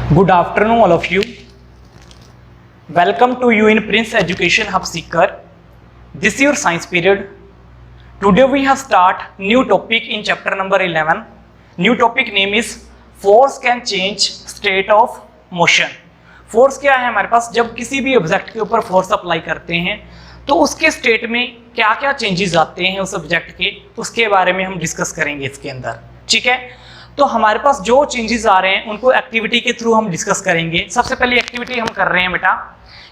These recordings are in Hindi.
Good afternoon, all of you. Welcome to you in Prince Education Hub Seeker. This is your science period. Today we have start new topic in chapter number 11. New topic name is force can change state of motion. Force क्या है हमारे पास? जब किसी भी ऑब्जेक्ट के ऊपर फोर्स अप्लाई करते हैं तो उसके स्टेट में क्या क्या चेंजेस आते हैं उस ऑब्जेक्ट के, उसके बारे में हम डिस्कस करेंगे इसके अंदर। ठीक है, तो हमारे पास जो चेंजेस आ रहे हैं उनको एक्टिविटी के थ्रू हम डिस्कस करेंगे। सबसे पहली एक्टिविटी हम कर रहे हैं बेटा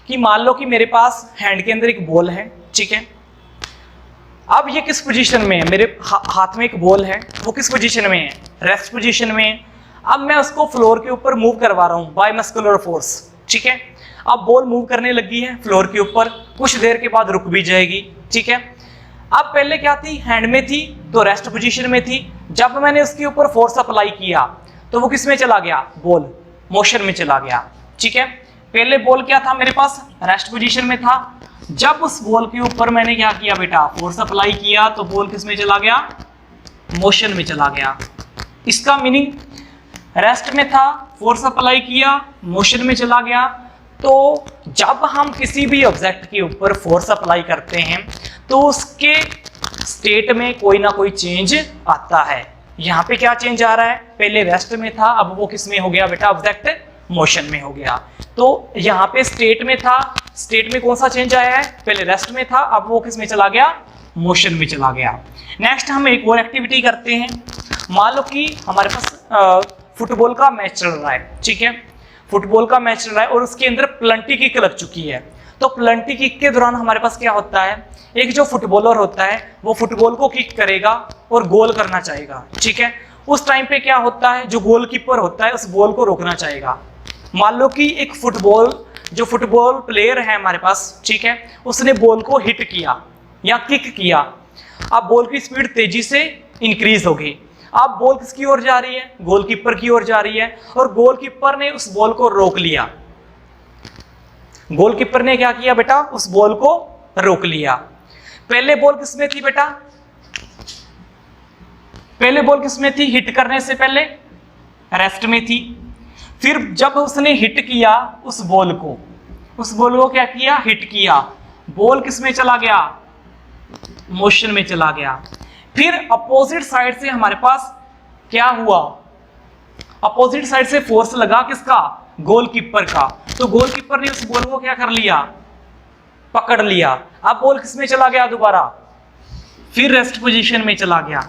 कि मान लो कि मेरे पास हैंड के अंदर एक बॉल है। ठीक है, अब ये किस पोजीशन में है? मेरे हाथ में एक बॉल है, वो किस पोजीशन में है? रेस्ट पोजीशन में है। अब मैं उसको फ्लोर के ऊपर मूव करवा रहा हूँ बाय मस्कुलर फोर्स। ठीक है, अब बॉल मूव करने लगी है फ्लोर के ऊपर, कुछ देर के बाद रुक भी जाएगी। ठीक है, अब पहले क्या थी? हैंड में थी तो रेस्ट पोजीशन में थी। जब मैंने उसके ऊपर फोर्स अप्लाई किया तो वो किस में चला गया? बॉल मोशन में चला गया। ठीक है, पहले बॉल क्या था मेरे पास? रेस्ट पोजीशन में था। जब उस बॉल के ऊपर मैंने क्या किया बेटा? फोर्स अप्लाई किया तो बॉल किस में चला गया? मोशन में चला गया। इसका मीनिंग रेस्ट में था, फोर्स अप्लाई किया, मोशन में चला गया। तो जब हम किसी भी ऑब्जेक्ट के ऊपर फोर्स अप्लाई करते हैं तो उसके स्टेट में कोई ना कोई चेंज आता है। यहाँ पे क्या चेंज आ रहा है? पहले रेस्ट में था, अब वो किस में हो गया बेटा? ऑब्जेक्ट मोशन में हो गया। तो यहाँ पे स्टेट में था, स्टेट में कौन सा चेंज आया है? पहले रेस्ट में था, अब वो किस में चला गया? मोशन में चला गया। नेक्स्ट हम एक और एक्टिविटी करते हैं। मान लो कि हमारे पास फुटबॉल का मैच चल रहा है। ठीक है, फुटबॉल का मैच चल रहा है और उसके अंदर प्लंटी किक लग चुकी है। तो प्लंटी किक के दौरान हमारे पास क्या होता है? एक जो फुटबॉलर होता है वो फुटबॉल को किक करेगा और गोल करना चाहेगा। ठीक है, उस टाइम पे क्या होता है? जो गोलकीपर होता है उस बॉल को रोकना चाहेगा। मान लो कि एक जो फुटबॉल प्लेयर है हमारे पास, ठीक है, उसने बॉल को हिट किया या किक किया। अब बॉल की स्पीड तेजी से इंक्रीज होगी। अब बॉल किसकी ओर जा रही है? गोलकीपर की ओर जा रही है और गोलकीपर ने उस बॉल को रोक लिया। गोलकीपर ने क्या किया बेटा? उस बॉल को रोक लिया। पहले बॉल किसमें थी बेटा? पहले बॉल किसमें थी? हिट करने से पहले रेस्ट में थी। फिर जब उसने हिट किया उस बॉल को क्या किया? हिट किया। बॉल किसमें चला गया? मोशन में चला गया। फिर अपोजिट साइड से हमारे पास क्या हुआ? अपोजिट साइड से फोर्स लगा किसका? गोलकीपर का। तो गोलकीपर ने उस बॉल को क्या कर लिया? पकड़ लिया। अब बॉल किसमें चला गया? दोबारा फिर रेस्ट पोजीशन में चला गया।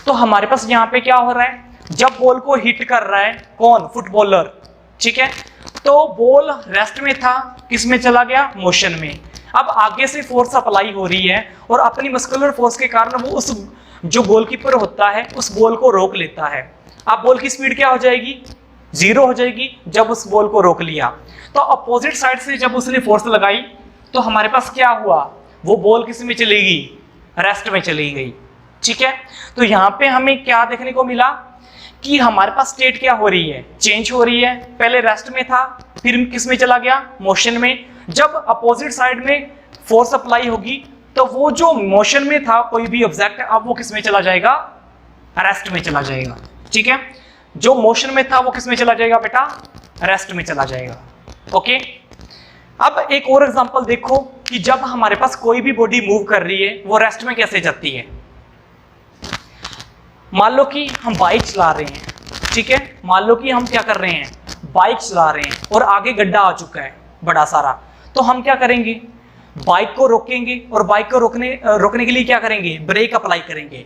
तो हमारे पास यहां पे क्या हो रहा है? जब बॉल को हिट कर रहा है कौन? फुटबॉलर। ठीक है, तो बॉल रेस्ट में था, किसमें चला गया? मोशन में। अब आगे से फोर्स अप्लाई हो रही है और अपनी मस्कुलर फोर्स के कारण वो उस जो गोलकीपर होता है उस बॉल को रोक लेता है। अब बॉल की स्पीड क्या हो जाएगी? 0 हो जाएगी जब उस बॉल को रोक लिया। तो अपोजिट साइड से जब उसने फोर्स लगाई तो हमारे पास क्या हुआ? वो बॉल किस में चली गई? रेस्ट में चली गई। ठीक है, तो यहाँ पे हमें क्या देखने को मिला कि हमारे पास स्टेट क्या हो रही है? चेंज हो रही है। पहले रेस्ट में था, फिर किस में चला गया? मोशन में। जब अपोजिट साइड में फोर्स अप्लाई होगी तो वो जो मोशन में था कोई भी ऑब्जेक्ट, अब वो किस में चला जाएगा? रेस्ट में चला जाएगा। ठीक है, जो मोशन में था वो किस में चला जाएगा बेटा? रेस्ट में चला जाएगा। ओके, अब एक और एग्जांपल देखो कि जब हमारे पास कोई भी बॉडी मूव कर रही है वो रेस्ट में कैसे जाती है। मान लो कि हम बाइक चला रहे हैं। ठीक है, मान लो कि हम क्या कर रहे हैं? बाइक चला रहे हैं और आगे गड्ढा आ चुका है बड़ा सारा। तो हम क्या करेंगे? बाइक को रोकेंगे और बाइक को रोकने के लिए क्या करेंगे? ब्रेक अप्लाई करेंगे।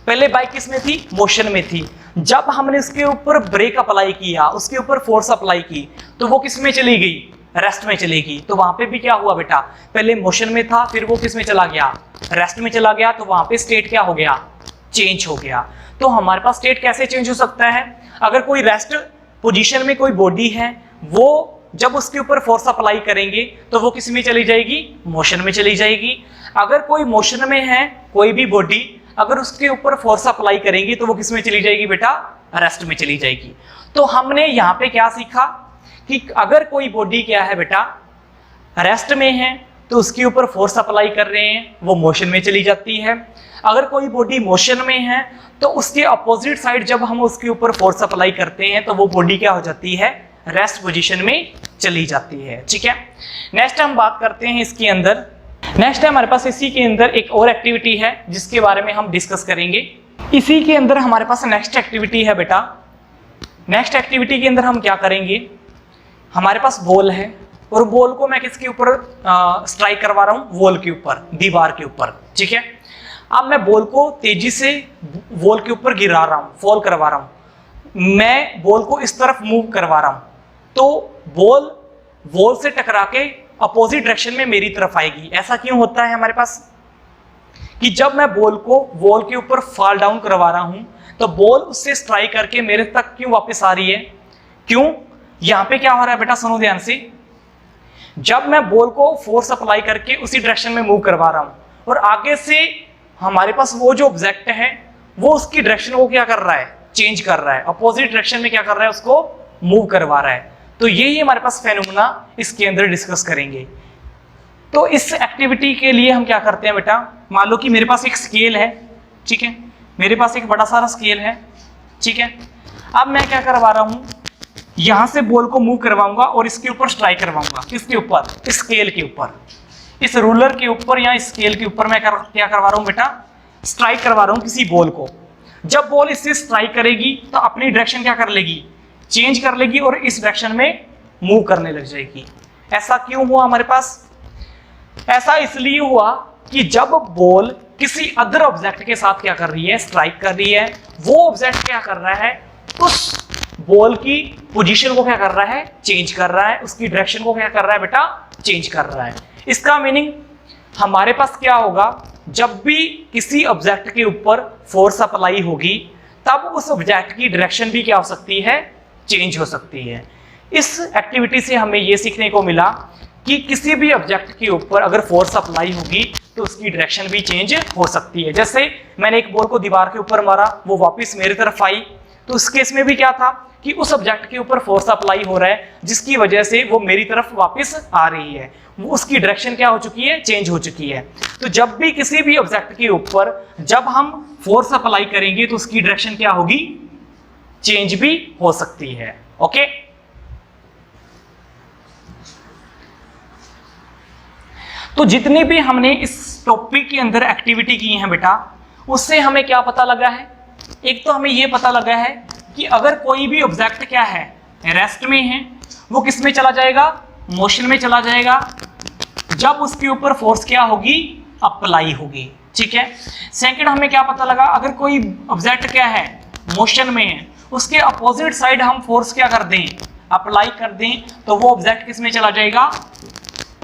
पहले बाइक किसमें थी? मोशन में थी। जब हमने उसके ऊपर ब्रेक अप्लाई किया, उसके ऊपर फोर्स अप्लाई की, तो वो किस में चली गई? रेस्ट में चली गई। तो वहां पे भी क्या हुआ बेटा? पहले मोशन में था, फिर वो किस में चला गया? रेस्ट में चला गया। तो वहां पे स्टेट क्या हो गया? चेंज हो गया। तो हमारे पास स्टेट कैसे चेंज हो सकता है? अगर कोई रेस्ट पोजीशन में कोई बॉडी है, वो जब उसके ऊपर फोर्स अप्लाई करेंगे तो वो किस में चली जाएगी? मोशन में चली जाएगी। अगर कोई मोशन में है कोई भी बॉडी, अगर उसके ऊपर फोर्स अप्लाई करेंगे तो वो किस में चली जाएगी बेटा? रेस्ट में चली जाएगी। तो हमने यहाँ पे क्या सीखा कि अगर कोई बॉडी क्या है बेटा? रेस्ट में है तो उसके ऊपर फोर्स अप्लाई कर रहे हैं, वो मोशन में चली जाती है। अगर कोई बॉडी मोशन में है तो उसके अपोजिट साइड जब हम उसके ऊपर फोर्स अप्लाई करते हैं तो वो बॉडी क्या हो जाती है, रेस्ट पोजीशन में चली जाती है। ठीक है, नेक्स्ट हम बात करते हैं इसके अंदर। नेक्स्ट है हमारे पास इसी के अंदर एक और एक्टिविटी है जिसके बारे में हम डिस्कस करेंगे। इसी के अंदर हमारे पास नेक्स्ट एक्टिविटी है बेटा। नेक्स्ट एक्टिविटी के अंदर हम क्या करेंगे, हमारे पास बॉल है और बॉल को मैं किसके ऊपर स्ट्राइक करवा रहा हूं, वॉल के ऊपर, दीवार के ऊपर। ठीक है, अब मैं बॉल को तेजी से वॉल के ऊपर गिरा रहा हूं, फॉल करवा रहा हूं, मैं बॉल को इस तरफ मूव करवा रहा हूं, तो बॉल वॉल से टकरा के अपोजिट डायरेक्शन में मेरी तरफ आएगी। ऐसा क्यों होता है हमारे पास कि जब मैं बॉल को वॉल के ऊपर फॉल डाउन करवा रहा हूं तो बॉल उससे स्ट्राइक करके मेरे तक क्यों वापस आ रही है, क्यों? यहां पे क्या हो रहा है बेटा, सुनो ध्यान से। जब मैं बॉल को फोर्स अप्लाई करके उसी डायरेक्शन में मूव करवा रहा हूं और आगे से हमारे पास वो जो ऑब्जेक्ट है वो उसकी डायरेक्शन को क्या कर रहा है, चेंज कर रहा है, अपोजिट डायरेक्शन में क्या कर रहा है, उसको मूव करवा रहा है। तो यही हमारे पास फेनोमेना इसके अंदर डिस्कस करेंगे। तो इस एक्टिविटी के लिए हम क्या करते हैं बेटा, मान लो कि मेरे पास एक स्केल है, ठीक है, मेरे पास एक बड़ा सारा स्केल है, ठीक है। अब मैं क्या करवा रहा हूं, यहां से बॉल को मूव करवाऊंगा और इसके ऊपर स्ट्राइक करवाऊंगा। किसके ऊपर, स्केल के ऊपर, इस रूलर के ऊपर या स्केल के ऊपर मैं क्या करवा रहा हूं बेटा, स्ट्राइक करवा रहा हूं किसी बॉल को। जब बॉल इससे स्ट्राइक करेगी तो अपनी डायरेक्शन क्या कर लेगी, चेंज कर लेगी और इस डायरेक्शन में मूव करने लग जाएगी। ऐसा क्यों हुआ हमारे पास, ऐसा इसलिए हुआ कि जब बॉल किसी अदर ऑब्जेक्ट के साथ क्या कर रही है, स्ट्राइक कर रही है, वो ऑब्जेक्ट क्या कर रहा है, उस बॉल की पोजीशन को क्या कर रहा है, चेंज कर रहा है, उसकी डायरेक्शन को क्या कर रहा है बेटा, चेंज कर रहा है। इसका मीनिंग हमारे पास क्या होगा, जब भी किसी ऑब्जेक्ट के ऊपर फोर्स अप्लाई होगी तब उस ऑब्जेक्ट की डायरेक्शन भी क्या हो सकती है, चेंज हो सकती है। इस एक्टिविटी से हमें यह सीखने को मिला कि किसी भी ऑब्जेक्ट के ऊपर अगर फोर्स अप्लाई होगी तो उसकी डायरेक्शन भी चेंज हो सकती है। जैसे मैंने एक बॉल को दीवार के ऊपर मारा, वो वापस मेरी तरफ आई, तो उस केस में भी क्या था कि उस ऑब्जेक्ट के ऊपर फोर्स अप्लाई हो रहा है जिसकी वजह से वो मेरी तरफ वापस आ रही है, वो उसकी डायरेक्शन क्या हो चुकी है, चेंज हो चुकी है। तो जब भी किसी भी ऑब्जेक्ट के ऊपर जब हम फोर्स अप्लाई करेंगे तो उसकी डायरेक्शन क्या होगी, चेंज भी हो सकती है। ओके, तो जितनी भी हमने इस टॉपिक के अंदर एक्टिविटी की है बेटा, उससे हमें क्या पता लगा है, एक तो हमें यह पता लगा है कि अगर कोई भी ऑब्जेक्ट क्या है, रेस्ट में है, वो किस में चला जाएगा, मोशन में चला जाएगा जब उसके ऊपर फोर्स क्या होगी, अप्लाई होगी। ठीक है, सेकंड हमें क्या पता लगा, अगर कोई ऑब्जेक्ट क्या है, मोशन में है, उसके अपोजिट साइड हम फोर्स क्या कर दें, अप्लाई कर दें, तो वो ऑब्जेक्ट किस में चला जाएगा,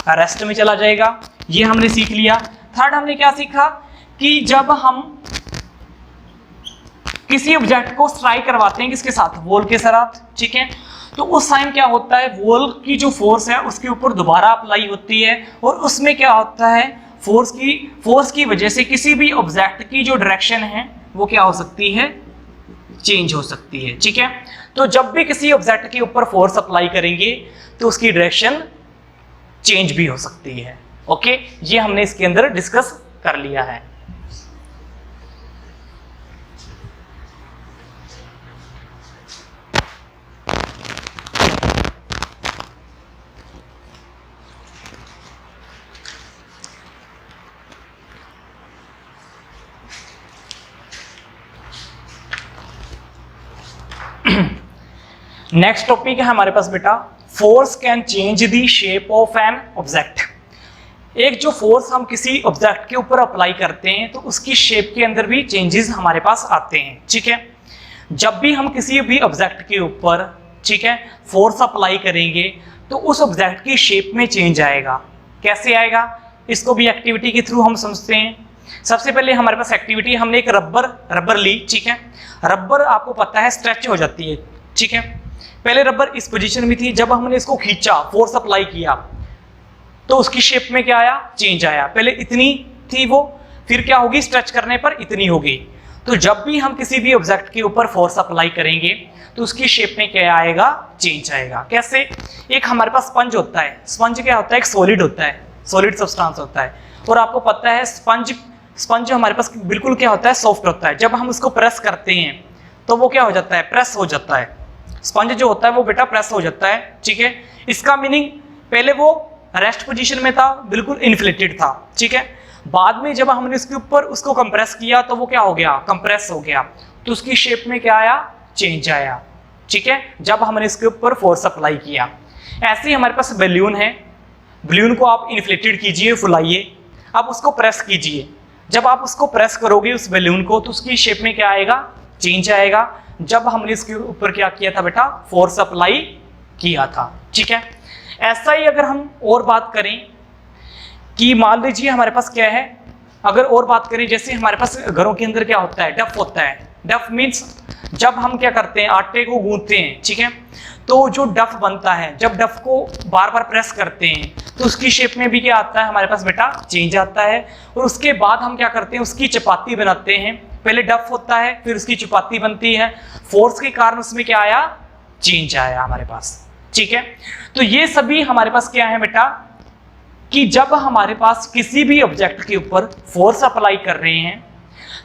रेस्ट में चला जाएगा। ये हमने सीख लिया। थर्ड हमने क्या सीखा कि जब हम किसी ऑब्जेक्ट को स्ट्राइक करवाते हैं किसके साथ, वॉल के साथ, ठीक है, तो उस टाइम क्या होता है, वॉल की जो फोर्स है उसके ऊपर दोबारा अप्लाई होती है और उसमें क्या होता है, फोर्स की वजह से किसी भी ऑब्जेक्ट की जो डायरेक्शन है वो क्या हो सकती है, चेंज हो सकती है। ठीक है, तो जब भी किसी ऑब्जेक्ट के ऊपर फोर्स अप्लाई करेंगे तो उसकी डायरेक्शन चेंज भी हो सकती है। ओके, ये हमने इसके अंदर डिस्कस कर लिया है। नेक्स्ट टॉपिक है हमारे पास बेटा, force can change the shape of an object. एक जो फोर्स हम किसी ऑब्जेक्ट के ऊपर अप्लाई करते हैं तो उसकी शेप के अंदर भी चेंजेस हमारे पास आते हैं। ठीक है, जब भी हम किसी भी ऑब्जेक्ट के ऊपर, ठीक है, फोर्स अप्लाई करेंगे तो उस ऑब्जेक्ट की शेप में चेंज आएगा। कैसे आएगा, इसको भी एक्टिविटी के थ्रू हम समझते हैं। सबसे पहले हमारे पास एक्टिविटी, हमने एक रबर ली, ठीक है, रबर आपको पता है स्ट्रेच हो जाती है। ठीक है, पहले रबर इस पोजीशन में थी, जब हमने इसको खींचा, फोर्स अप्लाई किया तो उसकी शेप में क्या आया, चेंज आया। पहले इतनी थी वो, फिर क्या होगी, स्ट्रेच करने पर इतनी होगी। तो जब भी हम किसी भी ऑब्जेक्ट के ऊपर फोर्स अप्लाई करेंगे तो उसकी शेप में क्या आएगा, चेंज आएगा। कैसे, एक हमारे पास स्पंज होता है, स्पंज क्या होता है, एक सॉलिड होता है, सॉलिड सब्सटेंस होता है। और आपको पता है स्पंज हमारे पास बिल्कुल क्या होता है, सॉफ्ट होता है। जब हम उसको प्रेस करते हैं तो वो क्या हो जाता है, प्रेस हो जाता है। स्पंज जो होता है वो बेटा प्रेस हो जाता है, ठीक है। इसका मीनिंग पहले वो रेस्ट पोजीशन में था, बिल्कुल इन्फ्लेटेड था, ठीक है। बाद में जब हमने इसके ऊपर उसको कंप्रेस किया तो वो क्या हो गया, कंप्रेस हो गया। तो उसकी शेप में क्या आया, चेंज आया, ठीक है, जब हमने इसके ऊपर फोर्स अप्लाई किया। ऐसे ही हमारे पास बैलून है, बैलून को आप इन्फ्लेटेड कीजिए, फुलाइए, आप उसको प्रेस कीजिए। जब आप उसको प्रेस करोगे उस बैलून को तो उसकी शेप में क्या आएगा, चेंज आएगा। जब हमने इसके ऊपर क्या किया था बेटा, फोर्स अप्लाई किया था, ठीक है। ऐसा ही अगर हम और बात करें कि मान लीजिए हमारे पास क्या है, अगर और बात करें जैसे हमारे पास घरों के अंदर क्या होता है, डफ होता है। डफ मीन्स जब हम क्या करते हैं, आटे को गूंथते हैं, ठीक है, तो जो डफ बनता है, जब डफ को बार बार प्रेस करते हैं तो उसकी शेप में भी क्या आता है हमारे पास बेटा, चेंज आता है। और उसके बाद हम क्या करते हैं, उसकी चपाती बनाते हैं। पहले डफ होता है, फिर उसकी चपाती बनती है। फोर्स के कारण उसमें क्या आया, चेंज आया हमारे पास, ठीक है। तो ये सभी हमारे पास क्या है बेटा, कि जब हमारे पास किसी भी ऑब्जेक्ट के ऊपर फोर्स अप्लाई कर रहे हैं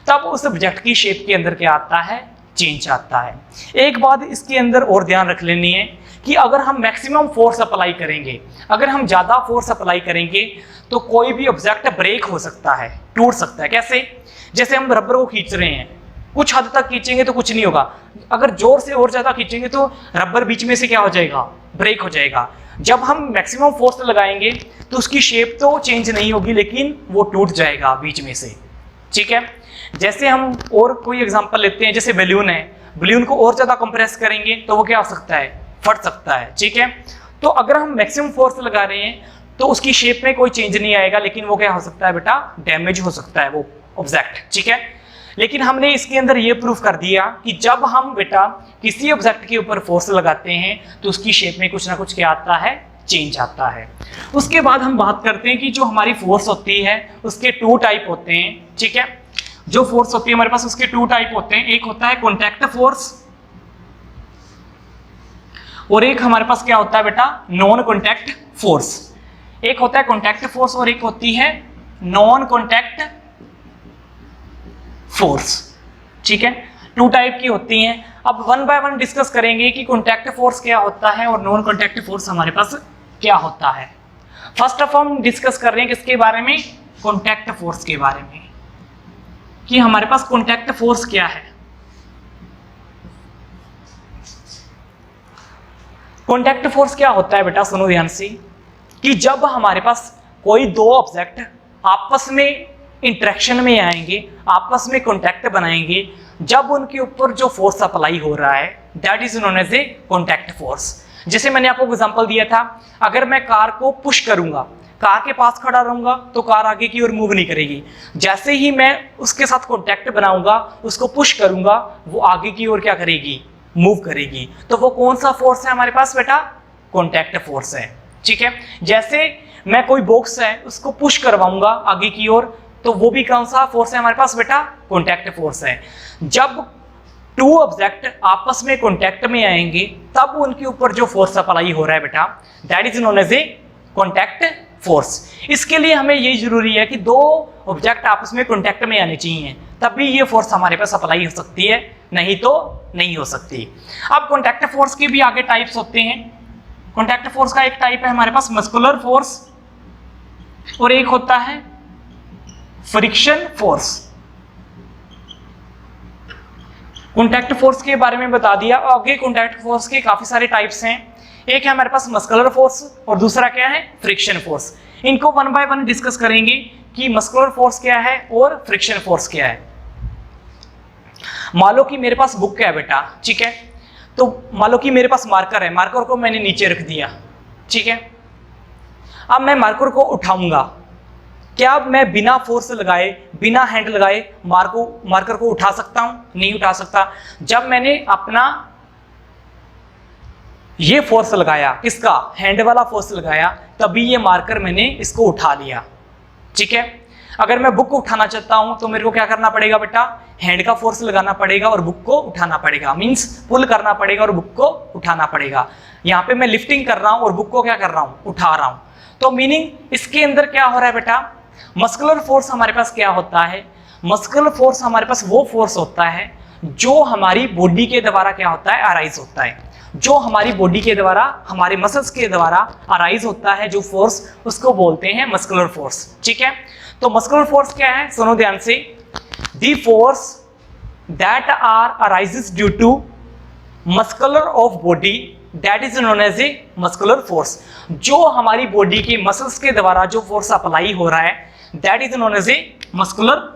तब उस ऑब्जेक्ट की शेप के अंदर क्या आता है, चेंज आता है। एक बात इसके अंदर और ध्यान रख लेनी है कि अगर हम मैक्सिमम फोर्स अप्लाई करेंगे, अगर हम ज्यादा फोर्स अप्लाई करेंगे तो कोई भी ऑब्जेक्ट ब्रेक हो सकता है, टूट सकता है। कैसे, जैसे हम रबर को खींच रहे हैं, कुछ हद तक खींचेंगे तो कुछ नहीं होगा, अगर जोर से और ज्यादा खींचेंगे तो रबर बीच में से क्या हो जाएगा, ब्रेक हो जाएगा। जब हम मैक्सिमम फोर्स लगाएंगे तो उसकी शेप तो चेंज नहीं होगी लेकिन वो टूट जाएगा बीच में से, ठीक है। जैसे हम और कोई एग्जांपल लेते हैं, जैसे बैलून है, बैलून को और ज्यादा कंप्रेस करेंगे तो वो क्या हो सकता है, फट सकता है, ठीक है। तो अगर हम मैक्सिमम फोर्स लगा रहे हैं तो उसकी शेप में कोई चेंज नहीं आएगा, लेकिन वो क्या हो सकता है बेटा, डैमेज हो सकता है वो ऑब्जेक्ट, ठीक है। लेकिन हमने इसके अंदर ये प्रूफ कर दिया कि जब हम बेटा किसी ऑब्जेक्ट के ऊपर फोर्स लगाते हैं तो उसकी शेप में कुछ ना कुछ क्या आता है, चेंज आता है। उसके बाद हम बात करते हैं कि जो हमारी फोर्स होती है उसके टू टाइप होते हैं, ठीक है। जो फोर्स होती है हमारे पास उसके टू टाइप होते हैं, एक होता है कॉन्टैक्ट फोर्स और एक हमारे पास क्या होता है बेटा, नॉन कॉन्टैक्ट फोर्स। एक होता है कॉन्टैक्ट फोर्स और एक होती है नॉन कॉन्टैक्ट फोर्स, ठीक है। टू टाइप की होती हैं। अब वन बाय वन डिस्कस करेंगे कि कॉन्टैक्ट फोर्स क्या होता है और नॉन कॉन्टैक्ट फोर्स हमारे पास क्या होता है। फर्स्ट ऑफ हम डिस्कस कर रहे हैं किसके बारे में, कॉन्टैक्ट फोर्स के बारे में, कि हमारे पास कॉन्टैक्ट फोर्स क्या है। कॉन्टैक्ट फोर्स क्या होता है बेटा, सुनो ध्यान से, कि जब हमारे पास कोई दो ऑब्जेक्ट आपस में इंटरेक्शन में आएंगे, आपस में कॉन्टैक्ट बनाएंगे, जब उनके ऊपर जो फोर्स अप्लाई हो रहा है that is known as a contact force. जैसे मैंने आपको एग्जांपल दिया था, अगर मैं कार को पुश करूंगा, कार के पास खड़ा रहूंगा तो कार आगे की ओर मूव नहीं करेगी। जैसे ही मैं उसके साथ कॉन्टैक्ट बनाऊंगा, उसको पुश करूंगा, वो आगे की ओर क्या करेगी, मूव करेगी। तो वो कौन सा फोर्स है हमारे पास बेटा, कॉन्टैक्ट फोर्स है, ठीक है। जैसे मैं कोई बॉक्स है उसको पुश करवाऊंगा आगे की ओर, तो वो भी कौन सा फोर्स है हमारे पास बेटा, कॉन्टैक्ट फोर्स है। जब टू ऑब्जेक्ट आपस में कॉन्टैक्ट में आएंगे तब उनके ऊपर जो फोर्स अप्लाई हो रहा है बेटा that is known as a contact force. इसके लिए हमें ये जरूरी है कि दो ऑब्जेक्ट आपस में कॉन्टैक्ट में आने चाहिए, तभी ये फोर्स हमारे पास अप्लाई हो सकती है, नहीं तो नहीं हो सकती। अब कॉन्टैक्ट फोर्स के भी आगे टाइप्स होते हैं। कॉन्टैक्ट फोर्स का एक टाइप है हमारे पास मस्कुलर फोर्स और एक होता है फ्रिक्शन फोर्स। कॉन्टैक्ट फोर्स के बारे में बता दिया, आगे कॉन्टैक्ट फोर्स के काफी सारे टाइप्स हैं। एक है हमारे पास मस्कुलर फोर्स और दूसरा क्या है, फ्रिक्शन फोर्स। इनको वन बाय वन डिस्कस करेंगे कि मस्कुलर फोर्स क्या है और फ्रिक्शन फोर्स क्या है। मान लो कि मेरे पास बुक है बेटा, ठीक है, तो मान लो कि मेरे पास मार्कर है, मार्कर को मैंने नीचे रख दिया, ठीक है। अब मैं मार्कर को उठाऊंगा, क्या मैं बिना फोर्स लगाए, बिना हैंड लगाए मार्कर को उठा सकता हूं, नहीं उठा सकता। जब मैंने अपना ये फोर्स लगाया, किसका, हैंड वाला फोर्स लगाया, तभी ये मार्कर मैंने इसको उठा लिया, ठीक है। अगर मैं बुक को उठाना चाहता हूं तो मेरे को क्या करना पड़ेगा बेटा, हैंड का फोर्स लगाना पड़ेगा और बुक को उठाना पड़ेगा, मींस पुल करना पड़ेगा और बुक को उठाना पड़ेगा। यहाँ पे मैं लिफ्टिंग कर रहा हूँ और बुक को क्या कर रहा हूँ, उठा रहा हूँ। तो मीनिंग इसके अंदर क्या हो रहा है बेटा, मस्कुलर फोर्स हमारे पास क्या होता है, मस्कुलर फोर्स हमारे पास वो फोर्स होता है जो हमारी बॉडी के द्वारा क्या होता है, अराइज होता है, जो हमारी बॉडी के द्वारा, हमारे मसल्स के द्वारा अराइज होता है जो फोर्स, उसको बोलते हैं मस्कुलर फोर्स। ठीक है, तो मस्कुलर फोर्स क्या है, सुनो ध्यान से, the force that are arises due to muscular of body that is known as a muscular force. जो हमारी बॉडी के मसल्स के द्वारा जो फोर्स अप्लाई हो रहा है that is known as a muscular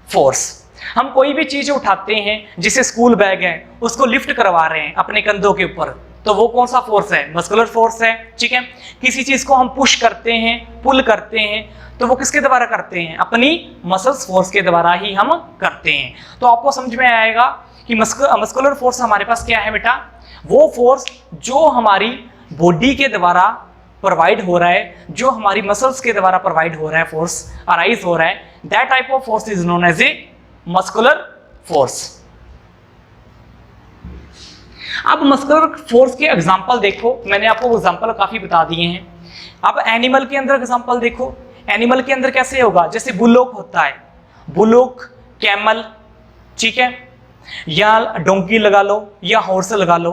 force. हम कोई भी चीज उठाते हैं, जैसे स्कूल बैग है, उसको लिफ्ट करवा रहे हैं अपने कंधों के ऊपर, तो वो कौन सा फोर्स है, मस्कुलर फोर्स है। ठीक है, किसी चीज को हम पुश करते हैं, पुल करते हैं, तो वो किसके द्वारा करते हैं, अपनी मसल्स फोर्स के द्वारा ही हम करते हैं। तो आपको समझ में आएगा कि मस्कुलर फोर्स हमारे पास क्या है बेटा, वो फोर्स जो हमारी बॉडी के द्वारा प्रोवाइड हो रहा है, जो हमारी मसल्स के द्वारा प्रोवाइड हो रहा है, फोर्स अराइज हो रहा है, that type of force is known as a muscular force. अब मस्कुलर फोर्स के एग्जांपल देखो, मैंने आपको एग्जांपल काफी बता दिए हैं। अब एनिमल के अंदर एग्जांपल देखो, एनिमल के अंदर कैसे होगा, जैसे बुलोक होता है, बुलोक, कैमल, ठीक है, या डोंकी लगा लो या हॉर्स लगा लो,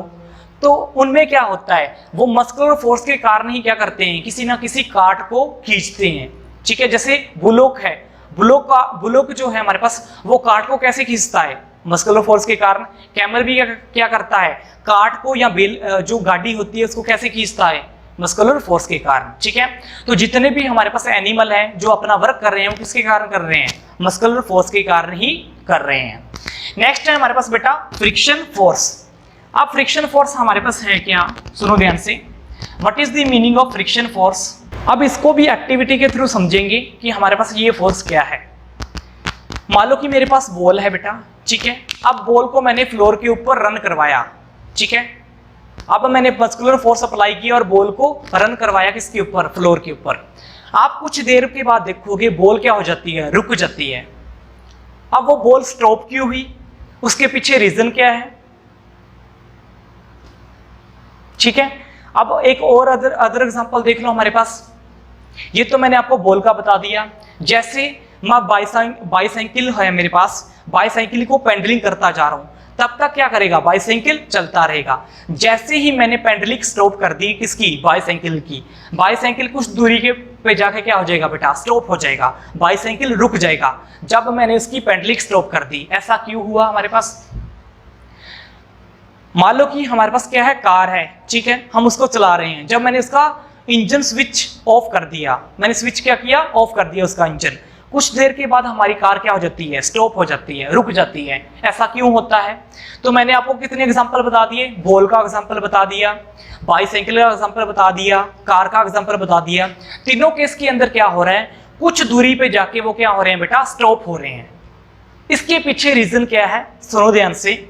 तो उनमें क्या होता है, वो मस्कुलर फोर्स के कारण ही क्या करते हैं, किसी ना किसी कार्ट को खींचते हैं। ठीक है, जैसे बुलोक है, बुलोक जो है हमारे पास, वो कार्ट को कैसे खींचता है, मस्कुलर फोर्स के कारण। कैमल भी क्या करता है, कार्ट को या बेल जो गाड़ी होती है उसको कैसे खींचता है, मस्कुलर फोर्स के कारण। ठीक है, तो जितने भी हमारे पास एनिमल हैं जो अपना वर्क कर रहे हैं वो किसके कारण कर रहे हैं, मस्कुलर फोर्स के कारण ही कर रहे हैं। नेक्स्ट है हमारे पास बेटा फ्रिक्शन फोर्स। अब फ्रिक्शन फोर्स हमारे पास है क्या, सुनो ध्यान से, what is the meaning of friction force. अब इसको भी एक्टिविटी के थ्रू समझेंगे कि हमारे पास ये फोर्स क्या है। मान लो कि मेरे पास बॉल है बेटा, ठीक है, अब बॉल को मैंने फ्लोर के ऊपर रन करवाया, ठीक है, अब मैंने मस्कुलर फोर्स अप्लाई किया और बॉल को रन करवाया किसके ऊपर, फ्लोर के ऊपर। आप कुछ देर के बाद देखोगे बॉल क्या हो जाती है, रुक जाती है। अब वो बॉल स्टॉप क्यों हुई, उसके पीछे रीजन क्या है, ठीक है। अब एक और अदर एग्जांपल देख लो हमारे पास, ये तो मैंने आपको बॉल का बता दिया। जैसे मैं बाईसाइकिल है मेरे पास, बाईसाइकिल को पेंडलिंग करता जा रहा हूं, तब तक क्या करेगा, बाईसाइकिल चलता रहेगा। जैसे ही मैंने पेंडलिंग स्टॉप कर दी किसकी, बाईसाइकिल की, बाईसाइकिल कुछ दूरी के पे जाके क्या हो जाएगा बेटा, स्टॉप हो जाएगा, बाईसाइकिल रुक जाएगा जब मैंने उसकी पेंडलिंग स्टॉप कर दी। ऐसा क्यों हुआ हमारे पास, मान लो कि हमारे पास क्या है, कार है, ठीक है, हम उसको चला रहे हैं, जब मैंने उसका इंजन स्विच ऑफ कर दिया, मैंने स्विच क्या किया, ऑफ कर दिया उसका इंजन, कुछ देर के बाद हमारी कार क्या हो जाती है, स्टॉप हो जाती है, रुक जाती है। ऐसा क्यों होता है, तो मैंने आपको कितने एग्जांपल बता दिए, बॉल का एग्जांपल बता दिया, बाईसाइकिल का एग्जांपल बता दिया, कार का एग्जांपल बता दिया। तीनों केस के अंदर क्या हो रहा है, कुछ दूरी पे जाके वो क्या हो रहे हैं बेटा, स्टॉप हो रहे हैं। इसके पीछे रीजन क्या है, सुनो ध्यान से,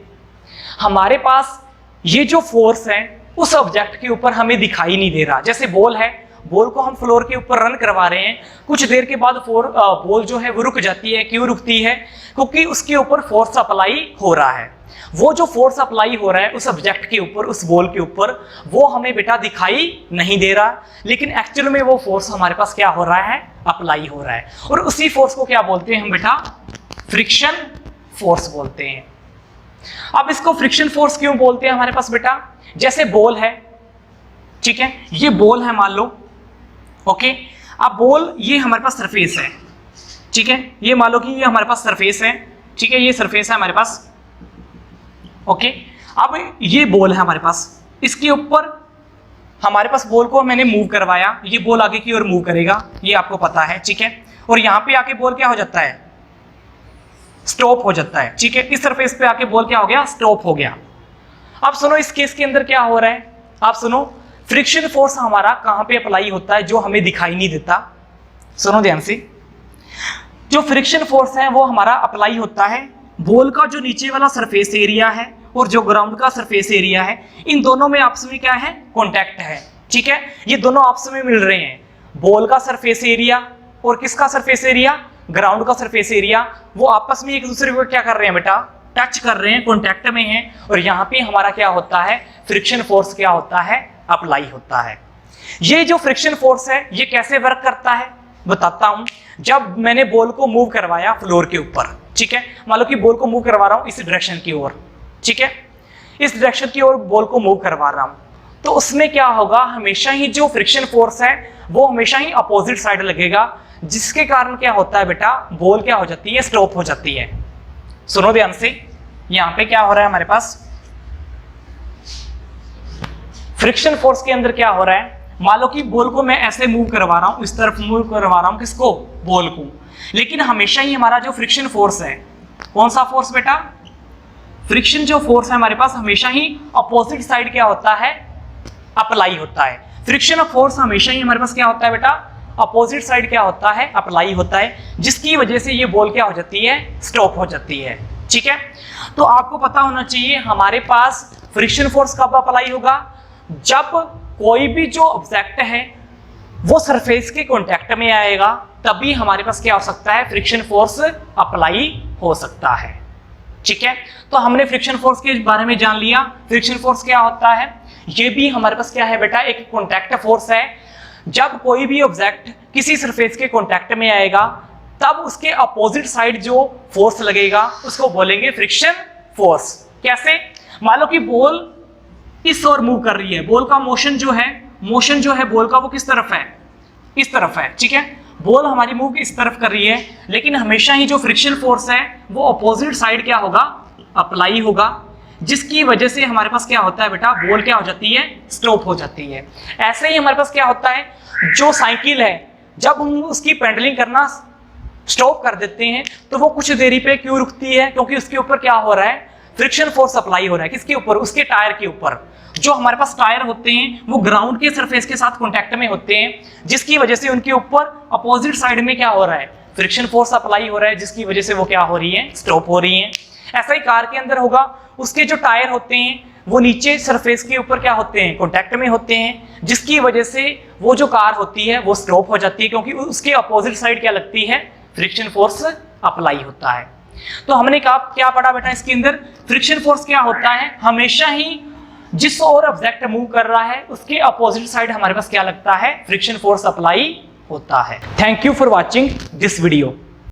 हमारे पास ये जो फोर्स है उस ऑब्जेक्ट के ऊपर हमें दिखाई नहीं दे रहा। जैसे बॉल है, बॉल को हम फ्लोर के ऊपर रन करवा रहे हैं, कुछ देर के बाद बॉल जो है वो रुक जाती है। क्यों रुकती है, क्योंकि उसके ऊपर फोर्स अप्लाई हो रहा है। वो जो फोर्स अप्लाई हो रहा है उस ऑब्जेक्ट के ऊपर, उस बॉल के ऊपर, वो हमें बेटा दिखाई नहीं दे रहा, लेकिन एक्चुअल में वो फोर्स हमारे पास क्या हो रहा है, अप्लाई हो रहा है। और उसी फोर्स को क्या बोलते हैं हम बेटा, फ्रिक्शन फोर्स बोलते हैं। अब इसको फ्रिक्शन फोर्स क्यों बोलते हैं हमारे पास बेटा, जैसे बॉल है, ठीक है, ये बॉल है मान लो, ओके, अब बॉल ये हमारे पास सरफेस है, ठीक है, ये मान लो कि ये हमारे पास सरफेस है, ठीक है, ये सरफेस है हमारे पास, ओके। अब ये बॉल है हमारे पास, इसके ऊपर हमारे पास बॉल को मैंने मूव करवाया, ये बॉल आगे की ओर मूव करेगा, ये आपको पता है, ठीक है, और यहां पे आके बॉल क्या हो जाता है, स्टॉप हो जाता है, ठीक है, इस सरफेस पे आके बॉल क्या हो गया, स्टॉप हो गया। अब सुनो इस केस के अंदर क्या हो रहा है, आप सुनो, फ्रिक्शन फोर्स हमारा कहां पे अप्लाई होता है, जो हमें दिखाई नहीं देता। सुनो ध्यान से, जो फ्रिक्शन फोर्स है वो हमारा अप्लाई होता है बॉल का जो नीचे वाला सरफेस एरिया है और जो ग्राउंड का सरफेस एरिया है, इन दोनों में आपस में क्या है, कॉन्टैक्ट है, ठीक है, ये दोनों आपस में मिल रहे हैं, बॉल का सरफेस एरिया और किसका सरफेस एरिया, ग्राउंड का सरफेस एरिया, वो आपस में एक दूसरे को क्या कर रहे हैं बेटा, टच कर रहे हैं, कॉन्टैक्ट में हैं, और यहाँ पे हमारा क्या होता है, फ्रिक्शन फोर्स क्या होता है, अप्लाई होता है। ये जो फ्रिक्शन फोर्स है ये कैसे वर्क करता है बताता हूं। जब मैंने बॉल को मूव करवाया फ्लोर के ऊपर, ठीक है, मान लो कि बॉल को मूव करवा रहा हूं इस डायरेक्शन की ओर, ठीक है, इस डायरेक्शन की ओर बॉल को मूव करवा रहा हूं, तो उसमें क्या होगा, हमेशा ही जो फ्रिक्शन फोर्स है वो हमेशा ही अपोजिट साइड लगेगा, जिसके कारण क्या होता है बेटा, बॉल क्या हो जाती है, स्टॉप हो जाती है। सुनो ध्यान से, यहां पे क्या हो रहा है हमारे पास, फ्रिक्शन फोर्स के अंदर क्या हो रहा है, मान लो कि बॉल को मैं ऐसे मूव करवा रहा हूं, इस तरफ मूव करवा रहा हूं, किसको, बॉल को, लेकिन हमेशा ही हमारा जो फ्रिक्शन फोर्स है, कौन सा फोर्स बेटा, फ्रिक्शन जो फोर्स है हमारे पास हमेशा ही अपोजिट साइड क्या होता है, अप्लाई होता है। फ्रिक्शन फोर्स हमेशा ही हमारे पास क्या होता है बेटा, अपोजिट साइड क्या होता है, अप्लाई होता है, जिसकी वजह से ये बॉल क्या हो जाती है, स्टॉप हो जाती है, ठीक है। तो आपको पता होना चाहिए हमारे पास फ्रिक्शन फोर्स कब अप्लाई होगा, जब कोई भी जो ऑब्जेक्ट है वो सरफेस के कांटेक्ट में आएगा, तभी हमारे पास क्या हो सकता है, फ्रिक्शन फोर्स अप्लाई हो सकता है, ठीक है। तो हमने फ्रिक्शन फोर्स के बारे में जान लिया, फ्रिक्शन फोर्स क्या होता है, ये भी हमारे पास क्या है बेटा, एक कांटेक्ट फोर्स है। जब कोई भी ऑब्जेक्ट किसी सरफेस के कांटेक्ट में आएगा तब उसके अपोजिट साइड जो फोर्स लगेगा उसको बोलेंगे फ्रिक्शन फोर्स। कैसे, मान लो कि बॉल इस ओर मूव कर रही है, बॉल का मोशन जो है बॉल का वो किस तरफ है, इस तरफ है, ठीक है, बॉल हमारी मूव इस तरफ कर रही है, लेकिन हमेशा ही जो फ्रिक्शन फोर्स है वो अपोजिट साइड क्या होगा, अप्लाई होगा, जिसकी वजह से हमारे पास क्या होता है बेटा, बॉल क्या हो जाती है, स्टॉप हो जाती है। ऐसे ही हमारे पास क्या होता है, जो साइकिल है जब हम उसकी पेडलिंग करना स्टॉप कर देते हैं तो वो कुछ देरी पे क्यों रुकती है, क्योंकि उसके ऊपर क्या हो रहा है, फ्रिक्शन फोर्स अप्लाई हो रहा है, किसके ऊपर, उसके टायर के ऊपर। जो हमारे पास टायर होते हैं वो ग्राउंड के सरफेस के साथ कांटेक्ट में होते हैं, जिसकी वजह से उनके ऊपर अपोजिट साइड में क्या हो रहा है, फ्रिक्शन फोर्स अप्लाई हो रहा है, जिसकी वजह से वो क्या हो रही है, स्टॉप हो रही है। ऐसा ही कार के अंदर होगा, उसके जो टायर होते हैं वो नीचे सरफेस के ऊपर क्या होते हैं, कांटेक्ट में होते हैं, जिसकी वजह से वो जो कार होती है वो स्टॉप हो जाती है, क्योंकि उसके अपोजिट साइड क्या लगती है, फ्रिक्शन फोर्स अप्लाई होता है। तो हमने क्या पढ़ा बेटा इसके अंदर, फ्रिक्शन फोर्स क्या होता है, हमेशा ही जिस ओर ऑब्जेक्ट मूव कर रहा है उसके अपोजिट साइड हमारे पास क्या लगता है, फ्रिक्शन फोर्स अप्लाई होता है। Thank you for watching this video.